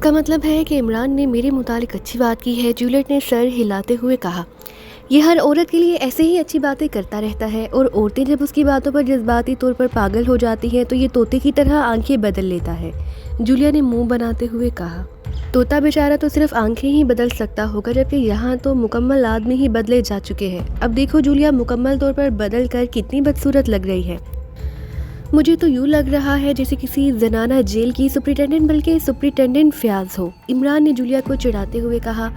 اس کا مطلب ہے کہ عمران نے میرے متعلق اچھی بات کی ہے، جولیٹ نے سر ہلاتے ہوئے کہا۔ یہ ہر عورت کے لیے ایسے ہی اچھی باتیں کرتا رہتا ہے، اور عورتیں جب اس کی باتوں پر جذباتی طور پر پاگل ہو جاتی ہیں تو یہ طوطے کی طرح آنکھیں بدل لیتا ہے، جولیا نے منہ بناتے ہوئے کہا۔ طوطا بیچارہ تو صرف آنکھیں ہی بدل سکتا ہوگا، جبکہ یہاں تو مکمل آدمی ہی بدلے جا چکے ہیں۔ اب دیکھو جولیا مکمل طور پر بدل کر کتنی بدصورت لگ رہی ہے۔ مجھے تو یوں لگ رہا ہے جیسے کسی زنانہ جیل کی سپرنٹینڈنٹ، بلکہ سپرنٹینڈنٹ فیاض ہو، عمران نے جولیا کو چڑھاتے ہوئے کہا۔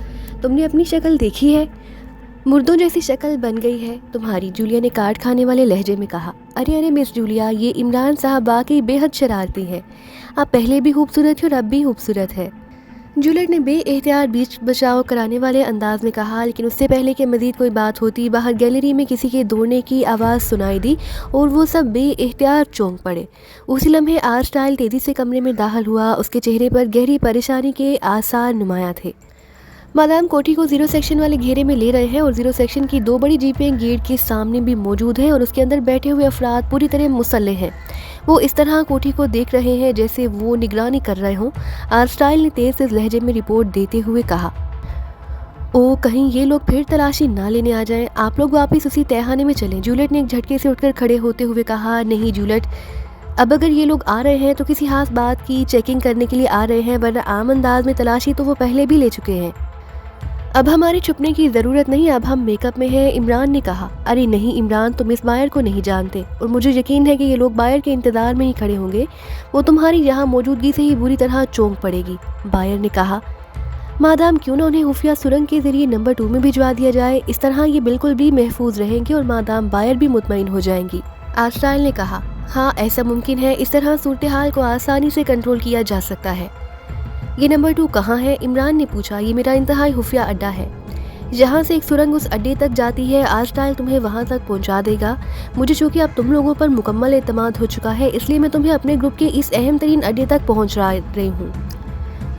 تم نے اپنی شکل دیکھی ہے؟ مردوں جیسی شکل بن گئی ہے تمہاری، جولیا نے کاٹ کھانے والے لہجے میں کہا۔ ارے مس جولیا، یہ عمران صاحب واقعی بے حد شرارتی ہے۔ آپ پہلے بھی خوبصورت تھے اور اب بھی خوبصورت ہے، جولیٹ نے بے احتیاط بیچ بچاؤ کرانے والے انداز میں کہا، لیکن اس سے پہلے کہ مزید کوئی بات ہوتی، باہر گیلری میں کسی کے دوڑنے کی آواز سنائی دی اور وہ سب بے احتیاط چونک پڑے۔ اسی لمحے آرسٹائل تیزی سے کمرے میں داخل ہوا، اس کے چہرے پر گہری پریشانی کے آثار نمایاں تھے۔ مادام کوٹھی کو 0 سیکشن والے گھیرے میں لے رہے ہیں، اور 0 سیکشن کی 2 بڑی جیپیں گیٹ کے سامنے بھی موجود ہیں، اور اس کے اندر بیٹھے ہوئے افراد پوری طرح مسلح ہیں۔ وہ اس طرح کوٹھی کو دیکھ رہے ہیں جیسے وہ نگرانی کر رہے ہوں، آرسٹائل نے تیز لہجے میں رپورٹ دیتے ہوئے کہا۔ او کہیں یہ لوگ پھر تلاشی نہ لینے آ جائیں، آپ لوگ واپس اسی تہخانے میں چلیں، جولیٹ نے ایک جھٹکے سے اٹھ کر کھڑے ہوتے ہوئے کہا۔ نہیں جولیٹ، اب اگر یہ لوگ آ رہے ہیں تو کسی خاص بات کی چیکنگ کرنے کے لیے آ رہے ہیں، ورنہ عام انداز میں تلاشی تو وہ پہلے بھی لے چکے ہیں۔ اب ہمارے چھپنے کی ضرورت نہیں، اب ہم میک اپ میں ہیں، عمران نے کہا۔ ارے نہیں عمران، تم اس بائر کو نہیں جانتے، اور مجھے یقین ہے کہ یہ لوگ بائر کے انتظار میں ہی کھڑے ہوں گے، وہ تمہاری یہاں موجودگی سے ہی بری طرح چونک پڑے گی، بائر نے کہا۔ مادام کیوں نہ انہیں خفیہ سرنگ کے ذریعے نمبر 2 میں بھجوا دیا جائے، اس طرح یہ بالکل بھی محفوظ رہیں گے اور مادام بائر بھی مطمئن ہو جائیں گی، آرسٹائل نے کہا۔ ہاں ایسا ممکن ہے، اس طرح صورتحال کو آسانی سے کنٹرول کیا جا سکتا ہے۔ یہ نمبر 2 کہاں ہے؟ عمران نے پوچھا۔ یہ میرا انتہائی خفیہ اڈا ہے، جہاں سے ایک سرنگ اس اڈے تک جاتی ہے، آرسٹائل تمہیں وہاں تک پہنچا دے گا۔ مجھے چونکہ اب تم لوگوں پر مکمل اعتماد ہو چکا ہے، اس لیے میں تمہیں اپنے گروپ کے اس اہم ترین اڈے تک پہنچ رہی ہوں،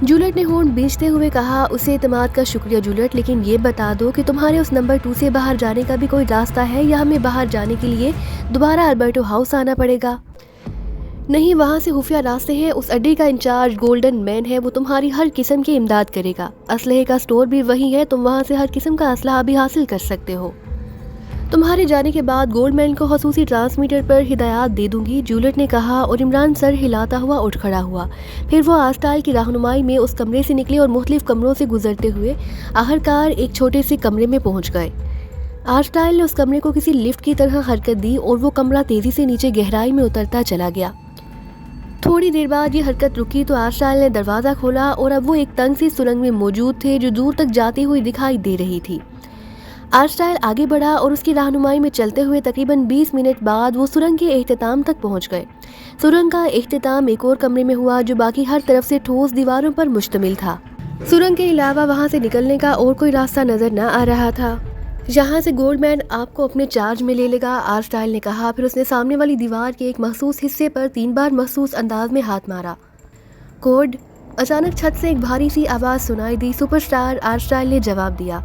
جولیٹ نے ہونٹ بیچتے ہوئے کہا۔ اسے اعتماد کا شکریہ جولیٹ، لیکن یہ بتا دو کہ تمہارے اس نمبر 2 سے باہر جانے کا بھی کوئی راستہ ہے، یا ہمیں باہر جانے کے لیے دوبارہ البرٹو ہاؤس آنا پڑے گا؟ نہیں، وہاں سے خفیہ راستے ہیں، اس اڈے کا انچارج گولڈن مین ہے، وہ تمہاری ہر قسم کی امداد کرے گا، اسلحے کا سٹور بھی وہی ہے، تم وہاں سے ہر قسم کا اسلحہ بھی حاصل کر سکتے ہو۔ تمہارے جانے کے بعد گولڈ مین کو خصوصی ٹرانسمیٹر پر ہدایات دے دوں گی، جولیٹ نے کہا، اور عمران سر ہلاتا ہوا اٹھ کھڑا ہوا۔ پھر وہ آرسٹائل کی رہنمائی میں اس کمرے سے نکلے اور مختلف کمروں سے گزرتے ہوئے آخرکار ایک چھوٹے سے کمرے میں پہنچ گئے۔ آرسٹائل نے اس کمرے کو کسی لفٹ کی طرح حرکت دی اور وہ کمرہ تیزی سے نیچے گہرائی میں اترتا چلا گیا۔ تھوڑی دیر بعد یہ حرکت رکی تو آرسٹائل نے دروازہ کھولا، اور اب وہ ایک تنگ سی سرنگ میں موجود تھے جو دور تک جاتی ہوئی دکھائی دے رہی تھی۔ آرسٹائل آگے بڑھا اور اس کی رہنمائی میں چلتے ہوئے تقریباً 20 منٹ بعد وہ سرنگ کے اختتام تک پہنچ گئے۔ سرنگ کا اختتام ایک اور کمرے میں ہوا جو باقی ہر طرف سے ٹھوس دیواروں پر مشتمل تھا۔ سرنگ کے علاوہ وہاں سے نکلنے کا اور کوئی راستہ نظر نہ آ رہا تھا۔ یہاں سے گولڈ مین آپ کو اپنے چارج میں لے لے گا، آرسٹائل نے کہا۔ پھر اس نے سامنے والی دیوار کے ایک مخصوص حصے پر 3 بار مخصوص انداز میں ہاتھ مارا۔ کوڈ! اچانک چھت سے ایک بھاری سی آواز سنائی دی۔ سپر سٹار، آرسٹائل نے جواب دیا۔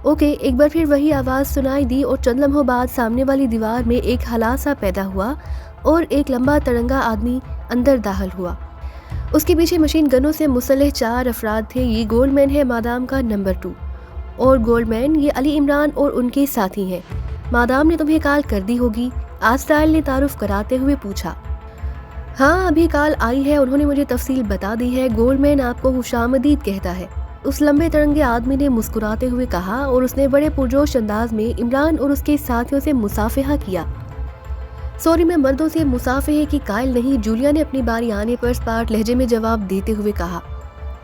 اوکے، ایک بار پھر وہی آواز سنائی دی، اور چند لمحوں بعد سامنے والی دیوار میں ایک خلا سا پیدا ہوا اور ایک لمبا تڑنگا آدمی اندر داخل ہوا۔ اس کے پیچھے مشین گنوں سے مسلح 4 افراد تھے۔ یہ گولڈ مین ہے، مادام کا نمبر 2، اور گولڈ مین یہ علی عمران اور ان کے ساتھی ہیں۔ مادام نے تمہیں کال کر دی ہوگی، آرسٹائل نے تعارف کراتے ہوئے پوچھا۔ ہاں ابھی کال آئی ہے، انہوں نے مجھے تفصیل بتا دی ہے، گولڈ مین آپ کو خوش آمدید کہتا ہے، اس لمبے تڑنگے آدمی نے مسکراتے ہوئے کہا، اور اس نے بڑے پرجوش انداز میں عمران اور اس کے ساتھیوں سے مصافحہ کیا۔ سوری، میں مردوں سے مصافحے کی قائل نہیں، جولیا نے اپنی باری آنے پر اسپاٹ لہجے میں جواب دیتے ہوئے کہا۔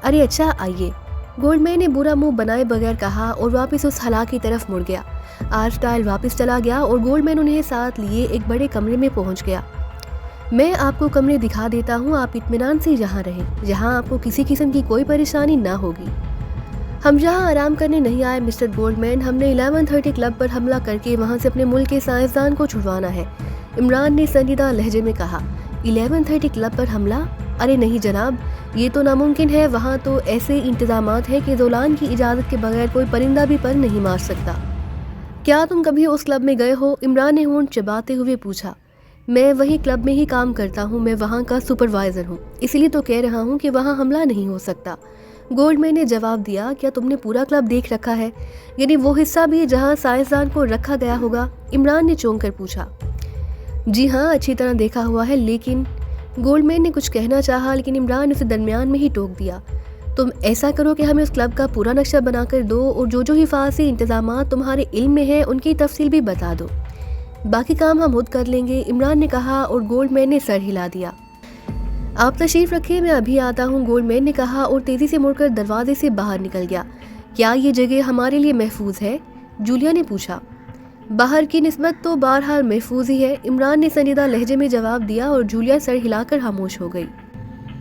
ارے اچھا آئیے، گولڈ مین نے برا منہ بنائے بغیر کہا، اور واپس اس خلا کی طرف مڑ گیا۔ آرسٹائل واپس چلا گیا اور گولڈ مین انہیں ساتھ لیے ایک بڑے کمرے میں پہنچ گیا۔ میں آپ کو کمرے دکھا دیتا ہوں، آپ اطمینان سے یہاں رہیں، جہاں آپ کو کسی قسم کی کوئی پریشانی نہ ہوگی۔ ہم یہاں آرام کرنے نہیں آئے مسٹر گولڈ مین، ہم نے 1130 کلب پر حملہ کر کے وہاں سے اپنے ملک کے سائنسدان کو چھڑوانا ہے، عمران نے سنجیدہ لہجے میں کہا۔ 1130 کلب پر حملہ؟ ارے نہیں جناب، یہ تو ناممکن ہے، وہاں تو ایسے انتظامات ہیں کہ زولان کی اجازت کے بغیر کوئی پرندہ بھی پر نہیں مار سکتا۔ کیا تم کبھی اس کلب میں گئے ہو؟ عمران نے ہونٹ چباتے ہوئے پوچھا۔ میں وہی کلب میں ہی کام کرتا ہوں، میں وہاں کا سپروائزر ہوں، اسی لیے تو کہہ رہا ہوں کہ وہاں حملہ نہیں ہو سکتا۔ گولڈ مین نے جواب دیا، کیا تم نے پورا کلب دیکھ رکھا ہے، یعنی وہ حصہ بھی جہاں سائنسدان کو رکھا گیا ہوگا؟ عمران نے چونک کر پوچھا۔ جی ہاں، اچھی طرح دیکھا ہوا ہے، لیکن گولڈ مین نے کچھ کہنا چاہا لیکن عمران نے اسے درمیان میں ہی ٹوک دیا۔ تم ایسا کرو کہ ہمیں اس کلب کا پورا نقشہ بنا کر دو اور جو حفاظتی انتظامات تمہارے علم میں ہیں ان کی تفصیل بھی بتا دو، باقی کام ہم خود کر لیں گے، عمران نے کہا اور گولڈ مین نے سر ہلا دیا۔ آپ تشریف رکھیں، میں ابھی آتا ہوں، گولڈ مین نے کہا اور تیزی سے مڑ کر دروازے سے باہر نکل گیا۔ کیا یہ جگہ ہمارے لیے محفوظ ہے؟ جولیا نے پوچھا۔ باہر کی نسبت تو بہرحال محفوظ ہی ہے، عمران نے سنجیدہ لہجے میں جواب دیا اور جولیا سر ہلا کر خاموش ہو گئی۔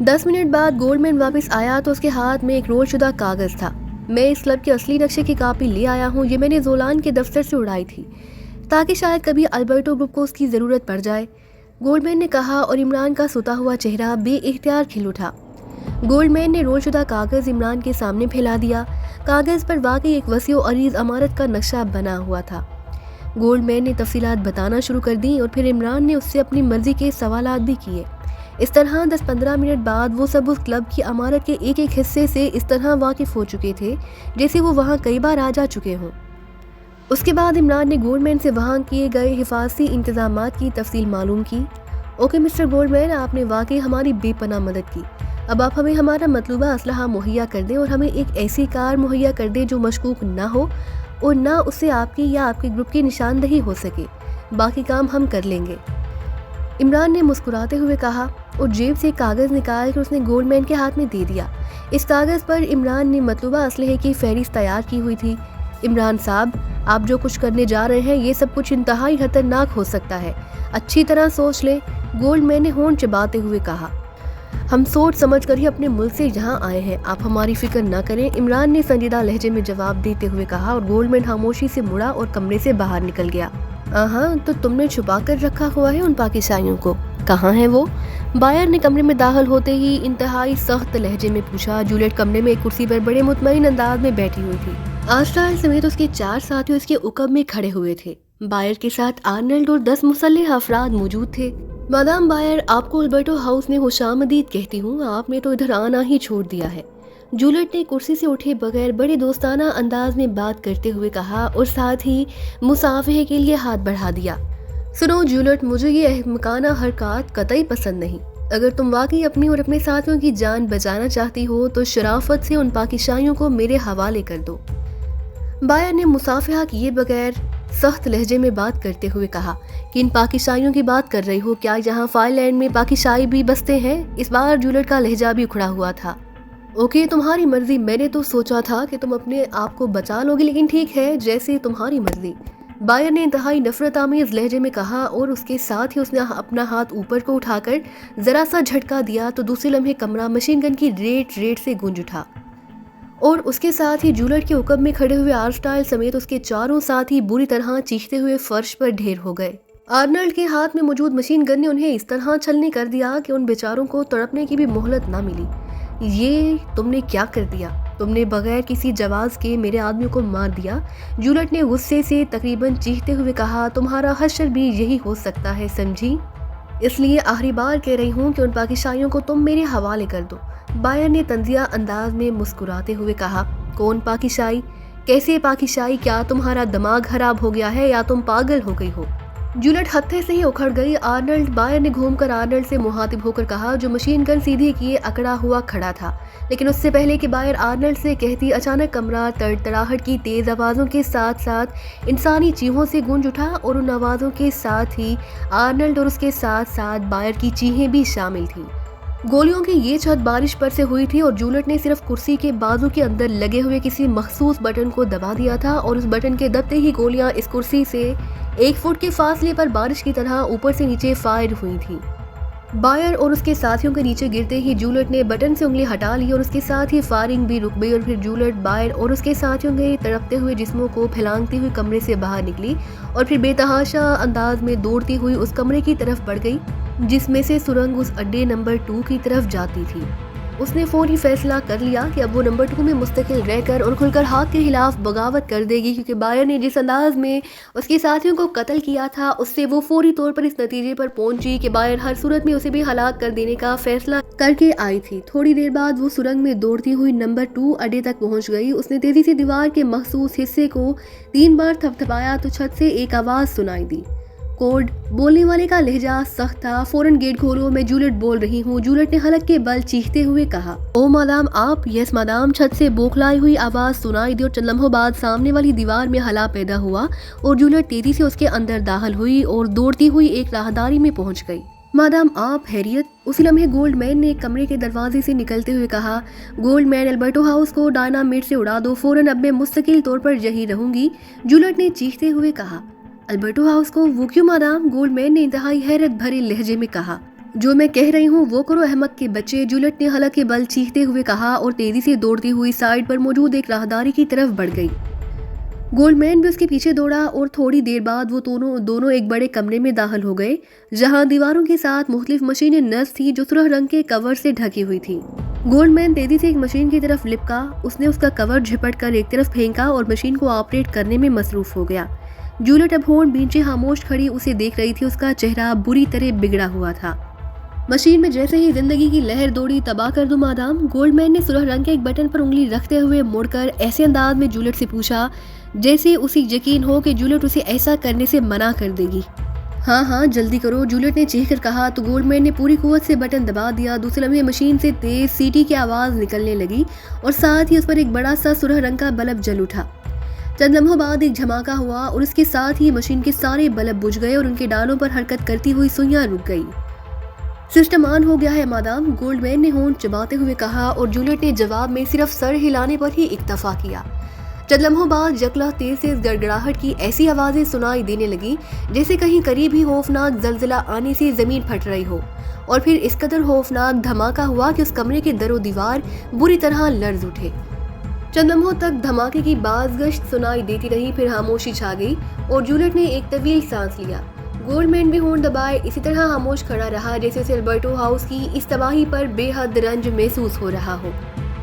10 منٹ بعد گولڈ مین واپس آیا تو اس کے ہاتھ میں ایک رول شدہ کاغذ تھا۔ میں اس کلب کے اصلی نقشے کی کاپی لے آیا ہوں، یہ میں نے زولان کے دفتر سے اڑائی تھی تاکہ شاید کبھی البرٹو گروپ کو اس کی ضرورت پڑ جائے، گولڈ مین نے کہا اور عمران کا سوتا ہوا چہرہ بے اختیار کھل اٹھا۔ گولڈ مین نے رول شدہ کاغذ عمران کے سامنے پھیلا دیا۔ کاغذ پر واقعی ایک وسیع و عریض عمارت کا نقشہ بنا ہوا تھا۔ گولڈ مین نے تفصیلات بتانا شروع کر دیں اور پھر عمران نے اس سے اپنی مرضی کے سوالات بھی کیے۔ اس طرح 10-15 منٹ بعد وہ سب اس کلب کی عمارت کے ایک ایک حصے سے اس طرح واقف ہو چکے تھے جیسے وہ وہاں کئی بار آ جا چکے ہوں۔ اس کے بعد عمران نے گولڈ مین سے وہاں کیے گئے حفاظتی انتظامات کی تفصیل معلوم کی۔ اوکے مسٹر گولڈ مین، آپ نے واقعی ہماری بے پناہ مدد کی۔ اب آپ ہمیں ہمارا مطلوبہ اسلحہ مہیا کر دیں اور ہمیں ایک ایسی کار مہیا کر دیں جو مشکوک نہ ہو اور نہ اس سے آپ کی یا آپ کے گروپ کی نشاندہی ہو سکے، باقی کام ہم کر لیں گے، عمران نے مسکراتے ہوئے کہا اور جیب سے کاغذ نکال کر اس نے گولڈ مین کے ہاتھ میں دے دیا۔ اس کاغذ پر عمران نے مطلوبہ اسلحے کی فہرست تیار کی ہوئی تھی۔ عمران صاحب، آپ جو کچھ کرنے جا رہے ہیں یہ سب کچھ انتہائی خطرناک ہو سکتا ہے، اچھی طرح سوچ لیں، گولڈ مین نے ہونٹ چباتے ہوئے کہا۔ ہم سوچ سمجھ کر ہی اپنے ملک سے یہاں آئے ہیں، آپ ہماری فکر نہ کریں، عمران نے سنجیدہ لہجے میں جواب دیتے ہوئے کہا اور گولڈ مین خاموشی سے مڑا اور کمرے سے باہر نکل گیا۔ ہاں، تو تم نے چھپا کر رکھا ہوا ہے ان پاکستانیوں کو، کہاں ہیں وہ؟ بائر نے کمرے میں داخل ہوتے ہی انتہائی سخت لہجے میں پوچھا۔ جولیٹ کمرے میں ایک کرسی پر بڑے مطمئن انداز میں بیٹھی ہوئی تھی۔ آسٹرال سمیت اس کے 4 ساتھی اس کے عقب میں کھڑے ہوئے تھے۔ بائر کے ساتھ آرنلڈ اور 10 مسلح افراد موجود تھے۔ مادام بائر، آپ کو البرٹو ہاؤس میں خوش آمدید کہتی ہوں، آپ نے تو ادھر آنا ہی چھوڑ دیا ہے، جولیٹ نے کرسی سے اٹھے بغیر بڑے دوستانہ انداز میں بات کرتے ہوئے کہا اور ساتھ ہی مصافحے کے لیے ہاتھ بڑھا دیا۔ سنو جولیٹ، مجھے یہ احمقانہ حرکات قطعی پسند نہیں۔ اگر تم واقعی اپنی اور اپنے ساتھیوں کی جان بچانا چاہتی ہو تو شرافت سے ان پاکستانیوں کو میرے حوالے کر دو، بائر نے مصافحہ کیے بغیر سخت لہجے میں بات کرتے ہوئے کہا۔ کہ ان پاکستانیوں کی بات کر رہی ہو؟ کیا یہاں فائر لینڈ میں پاکستانی بھی بستے ہیں؟ اس بار جولیٹ کا لہجہ بھی اکھڑا ہوا تھا۔ اوکے، تمہاری مرضی، میں نے تو سوچا تھا کہ تم اپنے آپ کو بچا لو گے، لیکن ٹھیک ہے، جیسے تمہاری مرضی، بائر نے انتہائی نفرت آمیز لہجے میں کہا اور اس کے ساتھ ہی اس نے اپنا ہاتھ اوپر کو اٹھا کر ذرا سا جھٹکا دیا تو دوسرے لمحے کمرہ مشین گن کی ریٹ سے گونج اٹھا اور اس کے ساتھ ہی جولیٹ کے عقب میں کھڑے ہوئے آرسٹائل سمیت اس کے 4 ساتھی بری طرح چیختے ہوئے فرش پر ڈھیر ہو گئے۔ آرنلڈ کے ہاتھ میں موجود مشین گن نے انہیں اس طرح چھلنی کر دیا کہ ان بیچاروں کو تڑپنے کی بھی مہلت نہ ملی۔ یہ تم نے کیا کر دیا؟ تم نے بغیر کسی جواز کے میرے آدمیوں کو مار دیا، جولیٹ نے غصے سے تقریباً چیختے ہوئے کہا۔ تمہارا حشر بھی یہی ہو سکتا ہے، سمجھی؟ اس لیے آخری بار کہہ رہی ہوں کہ ان پاکستانیوں کو تم میرے حوالے کر دو، بائر نے طنزیہ انداز میں مسکراتے ہوئے کہا۔ کون پاکستانی؟ کیسے پاکستانی؟ کیا تمہارا دماغ خراب ہو گیا ہے یا تم پاگل ہو گئی ہو؟ جولیٹ ہتھے سے ہی اکھڑ گئی۔ آرنلڈ، بائر نے گھوم کر آرنلڈ سے مخاطب ہو کر کہا جو مشین گن سیدھی کیے اکڑا ہوا کھڑا تھا، لیکن اس سے پہلے کہ بائر آرنلڈ سے کہتی اچانک کمرہ تڑتڑاہٹ کی تیز آوازوں کے ساتھ ساتھ انسانی چیخوں سے گونج اٹھا اور ان آوازوں کے ساتھ ہی آرنلڈ اور اس کے ساتھ ساتھ بائر کی چیخیں بھی شامل تھیں۔ گولیوں کی یہ چھت بارش پر سے ہوئی تھی اور جولیٹ نے صرف کرسی کے بازو کے اندر لگے ہوئے کسی مخصوص بٹن کو دبا دیا تھا اور اس بٹن کے دبتے ہی گولیاں اس کرسی سے 1 فٹ کے فاصلے پر بارش کی طرح اوپر سے نیچے فائر ہوئی تھیں۔ بائر اور اس کے ساتھیوں کے نیچے گرتے ہی جولیٹ نے بٹن سے انگلی ہٹا لی اور اس کے ساتھ ہی فائرنگ بھی رک گئی اور پھر جولیٹ، بائر اور اس کے ساتھیوں کے تڑپتے ہوئے جسموں کو پھیلانگتی ہوئی کمرے سے باہر نکلی اور پھر بے تحاشا انداز میں دوڑتی ہوئی اس کمرے کی طرف بڑھ گئی جس میں سے سرنگ اس اڈے نمبر 2 کی طرف جاتی تھی۔ اس نے فوری فیصلہ کر لیا کہ اب وہ نمبر 2 میں مستقل رہ کر اور کھل کر حق کے خلاف بغاوت کر دے گی، کیونکہ بائر نے جس انداز میں اس کے ساتھیوں کو قتل کیا تھا اس سے وہ فوری طور پر اس نتیجے پر پہنچی کہ بائر ہر صورت میں اسے بھی ہلاک کر دینے کا فیصلہ کر کے آئی تھی۔ تھوڑی دیر بعد وہ سرنگ میں دوڑتی ہوئی نمبر 2 اڈے تک پہنچ گئی۔ اس نے تیزی سے دیوار کے مخصوص حصے کو 3 بار تھپتھپایا تو چھت سے ایک آواز سنائی دی۔ کوڈ بولنے والے کا لہجہ سخت تھا۔ فوراً گیٹ کھولو، میں جولیٹ بول رہی ہوں، جولیٹ نے حلق کے بل چیختے ہوئے کہا۔ او مادام آپ؟ یس مادام، چھت سے بوکھلائی ہوئی آواز سنائی دی اور چند لمحوں بعد سامنے والی دیوار میں ہلا پیدا ہوا اور جولیٹ تیزی سے اس کے اندر داخل ہوئی اور دوڑتی ہوئی ایک راہداری میں پہنچ گئی۔ مادام آپ؟ خیریت؟ اسی لمحے گولڈ مین نے کمرے کے دروازے سے نکلتے ہوئے کہا۔ گولڈ مین، البرٹو ہاؤس کو ڈائنامیٹ سے اڑا دو فوراً، اب میں مستقل طور پر یہی رہوں گی، جولیٹ نے چیختے ہوئے کہا۔ البرٹو ہاؤس کو؟ وہ کیوں مادام؟ گولڈ مین نے انتہائی حیرت بھرے لہجے میں کہا۔ جو میں کہہ رہی ہوں وہ کرو احمق کے بچے، جولیٹ نے حلق کے بل چیختے ہوئے کہا اور تیزی سے دوڑتی ہوئی سائڈ پر موجود ایک راہداری کی طرف بڑھ گئی۔ گولڈ مین بھی اس کے پیچھے دوڑا اور تھوڑی دیر بعد وہ دونوں ایک بڑے کمرے میں داخل ہو گئے جہاں دیواروں کے ساتھ مختلف مشینیں نصب تھیں جو سرخ رنگ کے کور سے ڈھکی ہوئی تھیں۔ گولڈ مین تیزی سے ایک مشین کی طرف لپکا، اس نے اس کا کور جھپٹ کر ایک طرف پھینکا اور مشین کو آپریٹ کرنے میں مصروف ہو گیا۔ جولیٹ اب ہونٹ بھینچے خاموش کھڑی اسے دیکھ رہی تھی، اس کا چہرہ بری طرح بگڑا ہوا تھا۔ مشین میں جیسے ہی زندگی کی لہر دوڑی، تباہ کر دو مادام؟ گولڈ مین نے سرخ رنگ کے ایک بٹن پر انگلی رکھتے ہوئے مڑ کر ایسے انداز میں جولیٹ سے پوچھا جیسے اسے یقین ہو کہ جولیٹ اسے ایسا کرنے سے منع کر دے گی۔ ہاں ہاں جلدی کرو، جولیٹ نے چیخ کر کہا تو گولڈ مین نے پوری قوت سے بٹن دبا دیا۔ دوسرے لمحے مشین سے تیز سیٹی کی آواز نکلنے لگی اور ساتھ ہی اس پر ایک بڑا سا سرخ رنگ کا بلب جل اٹھا۔ چند لمحوں بعد ایک دھماکہ ہوا اور اس کے ساتھ ہی مشین کے سارے بلب بجھ گئے اور ان کے ڈالوں پر حرکت کرتی ہوئی سوئیاں رک گئی۔ سسٹم آن ہو گیا ہے مادام، گولڈ مین نے ہونٹ چباتے ہوئے کہا اور جولیٹ نے جواب میں صرف سر ہلانے پر ہی اکتفا کیا۔ چند لمحوں بعد یکلا تیز گڑگڑاہٹ کی ایسی آوازیں سنائی دینے لگی جیسے کہیں قریب ہی خوفناک زلزلہ آنے سے زمین پھٹ رہی ہو، اور پھر اس قدر خوفناک دھماکہ ہوا کہ اس کمرے کے در و دیوار بری طرح لرز اٹھے۔ چند لمحوں تک دھماکے کی باز گشت سنائی دیتی رہی، پھر خاموشی چھا گئی اور جولیٹ نے ایک طویل سانس لیا۔ گولڈ مین بھی ہونٹ دبائے اسی طرح خاموش کھڑا رہا جیسے اسے البرٹو ہاؤس کی اس تباہی پر بے حد رنج محسوس ہو رہا ہو۔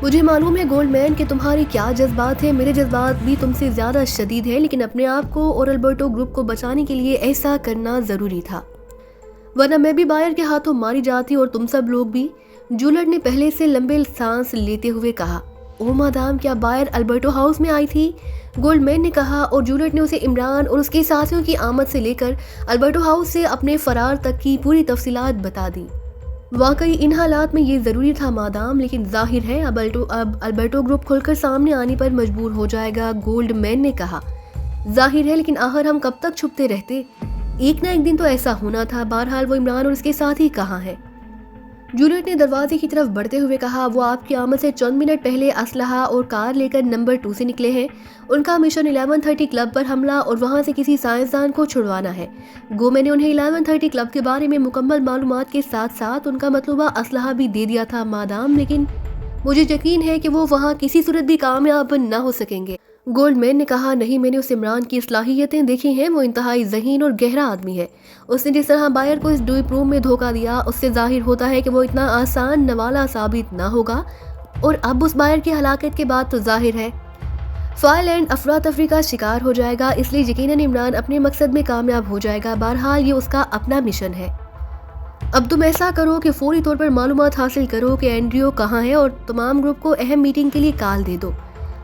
مجھے معلوم ہے گولڈ مین کہ تمہاری کیا جذبات ہیں، میرے جذبات بھی تم سے زیادہ شدید ہیں، لیکن اپنے آپ کو اور البرٹو گروپ کو بچانے کے لیے ایسا کرنا ضروری تھا، ورنہ میں بھی بائر کے ہاتھوں ماری جاتی اور تم سب لوگ بھی۔ جولیٹ نے پہلے سے لمبے سانس لیتے ہوئے کہا۔ او مادام، کیا بائر البرٹو ہاؤس میں آئی تھی؟ گولڈ مین نے کہا اور جولیٹ نے اسے عمران اور اس کے ساتھیوں کی آمد سے لے کر البرٹو ہاؤس سے اپنے فرار تک کی پوری تفصیلات بتا دی۔ واقعی ان حالات میں یہ ضروری تھا مادام، لیکن ظاہر ہے اب البرٹو گروپ کھل کر سامنے آنے پر مجبور ہو جائے گا، گولڈ مین نے کہا۔ ظاہر ہے، لیکن آخر ہم کب تک چھپتے رہتے؟ ایک نہ ایک دن تو ایسا ہونا تھا، بہرحال وہ عمران اور اس کے ساتھی کہاں ہیں؟ جولیٹ نے دروازے کی طرف بڑھتے ہوئے کہا۔ وہ آپ کی آمد سے چند منٹ پہلے اسلحہ اور کار لے کر نمبر 2 سے نکلے ہیں، ان کا مشن 1130 کلب پر حملہ اور وہاں سے کسی سائنسدان کو چھڑوانا ہے۔ گو میں نے انہیں 1130 کلب کے بارے میں مکمل معلومات کے ساتھ ساتھ ان کا مطلوبہ اسلحہ بھی دے دیا تھا مادام، لیکن مجھے یقین ہے کہ وہ وہاں کسی صورت بھی کامیاب نہ ہو سکیں گے۔ گولڈ مین نے کہا۔ نہیں، میں نے اس عمران کی صلاحیتیں دیکھی ہیں، وہ انتہائی ذہین اور گہرا آدمی ہے۔ اس نے جس طرح بائر کو اس ڈویپ روم میں دھوکہ دیا، اس سے ظاہر ہوتا ہے کہ وہ اتنا آسان نوالا ثابت نہ ہوگا، اور اب اس بائر کی ہلاکت کے بعد تو ظاہر ہے فائر لینڈ افراتفری کا شکار ہو جائے گا، اس لیے یقیناً عمران اپنے مقصد میں کامیاب ہو جائے گا۔ بہرحال یہ اس کا اپنا مشن ہے۔ اب تم ایسا کرو کہ فوری طور پر معلومات حاصل کرو کہ اینڈریو کہاں ہے اور تمام گروپ کو اہم میٹنگ کے لیے کال دے دو۔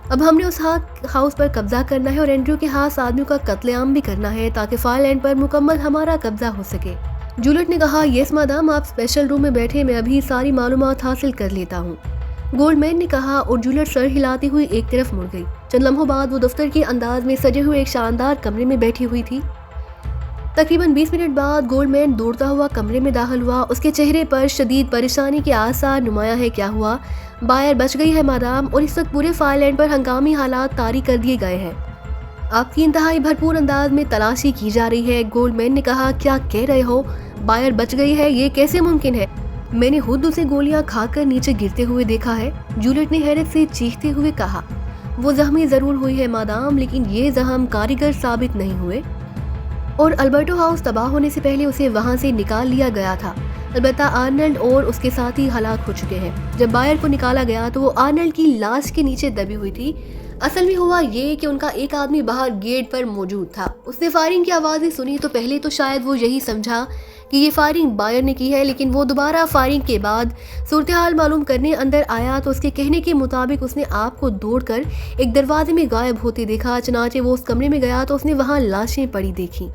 اب ہم نے اس ہاؤس پر قبضہ کرنا ہے اور اینڈریو کے خاص آدمیوں کا قتل عام بھی کرنا ہے تاکہ فائر لینڈ پر مکمل ہمارا قبضہ ہو سکے۔ جولیٹ نے کہا۔ یس مادام، آپ اسپیشل روم میں بیٹھے، میں ابھی ساری معلومات حاصل کر لیتا ہوں، گولڈ مین نے کہا اور جولیٹ سر ہلاتی ہوئی ایک طرف مڑ گئی۔ چند لمحوں بعد وہ دفتر کے انداز میں سجے ہوئے ایک شاندار کمرے میں بیٹھی ہوئی تھی۔ تقریباً 20 منٹ بعد گولڈ مین دوڑتا ہوا کمرے میں داخل ہوا، اس کے چہرے پر شدید پریشانی کے آثار نمایاں ہے۔ کیا ہوا؟ بائر بچ گئی ہے مادام، اور اس وقت پورے فائر لینڈ پر ہنگامی حالات طاری کر دیے گئے ہیں۔ آپ کی انتہائی بھرپور انداز میں تلاشی کی جا رہی ہے، گولڈ مین نے کہا۔ کیا کہہ رہے ہو؟ بائر بچ گئی ہے؟ یہ کیسے ممکن ہے؟ میں نے خود اسے گولیاں کھا کر نیچے گرتے ہوئے دیکھا ہے، جولیٹ نے حیرت سے چیختے ہوئے کہا۔ وہ زخمی ضرور ہوئی ہے مادام، لیکن یہ زخم کاریگر ثابت نہیں ہوئے، اور البرٹو ہاؤس تباہ ہونے سے پہلے اسے وہاں سے نکال لیا گیا تھا۔ البتہ آرنلڈ اور اس کے ساتھی ہلاک ہو چکے ہیں۔ جب بائر کو نکالا گیا تو وہ آرنلڈ کی لاش کے نیچے دبی ہوئی تھی۔ اصل میں ہوا یہ کہ ان کا ایک آدمی باہر گیٹ پر موجود تھا۔ اس نے فائرنگ کی آوازیں سنی تو پہلے تو شاید وہ یہی سمجھا کہ یہ فائرنگ بائر نے کی ہے، لیکن وہ دوبارہ فائرنگ کے بعد صورتحال معلوم کرنے اندر آیا تو اس کے کہنے کے مطابق اس نے آپ کو دوڑ کر ایک دروازے میں غائب ہوتے دیکھا۔ چنانچہ وہ اس کمرے میں گیا تو اس نے وہاں لاشیں پڑی دیکھی۔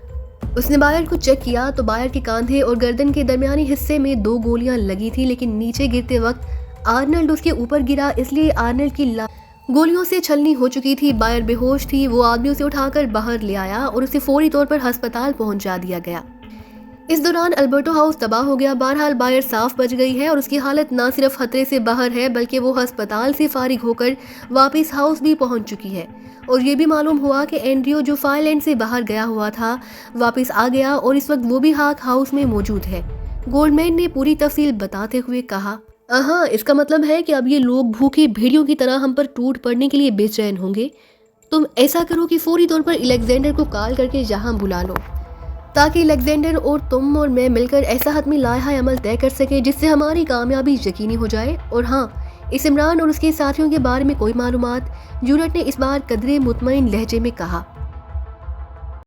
اس نے بائر کو چیک کیا تو بائر کے کاندھے اور گردن کے درمیانی حصے میں 2 گولیاں لگی تھی، لیکن نیچے گرتے وقت آرنلڈ اس کے اوپر گرا، اس لیے آرنلڈ کی گولیوں سے چھلنی ہو چکی تھی۔ بائر بے ہوش تھی۔ وہ آدمی اسے اٹھا کر باہر لے آیا اور اسے فوری طور پر ہسپتال پہنچا دیا گیا۔ اس دوران البرٹو ہاؤس تباہ ہو گیا۔ بہرحال بائر صاف بچ گئی ہے اور اس کی حالت نہ صرف خطرے سے باہر ہے بلکہ وہ ہسپتال سے فارغ ہو کر واپس ہاؤس بھی پہنچ چکی ہے، اور یہ بھی معلوم ہوا کہ اینڈریو جو فائر لینڈ سے باہر گیا ہوا تھا واپس آ گیا اور اس وقت وہ بھی ہاک ہاؤس میں موجود ہے۔ گولڈمین نے پوری تفصیل بتاتے ہوئے کہا، اس کا مطلب ہے کہ اب یہ لوگ بھوکے بھیڑیوں کی طرح ہم پر ٹوٹ پڑنے کے لیے بے چین ہوں گے۔ تم ایسا کرو کہ فوری طور پر الیگزینڈر کو کال کر کے یہاں بلا لو، تاکہ الیگزینڈر اور تم اور میں مل کر ایسا حتمی لائحہ عمل طے کر سکیں جس سے ہماری کامیابی یقینی ہو جائے۔ اور ہاں، اس عمران اور اس کے ساتھیوں کے بارے میں کوئی معلومات؟ جولیٹ نے اس بار قدرے مطمئن لہجے میں کہا۔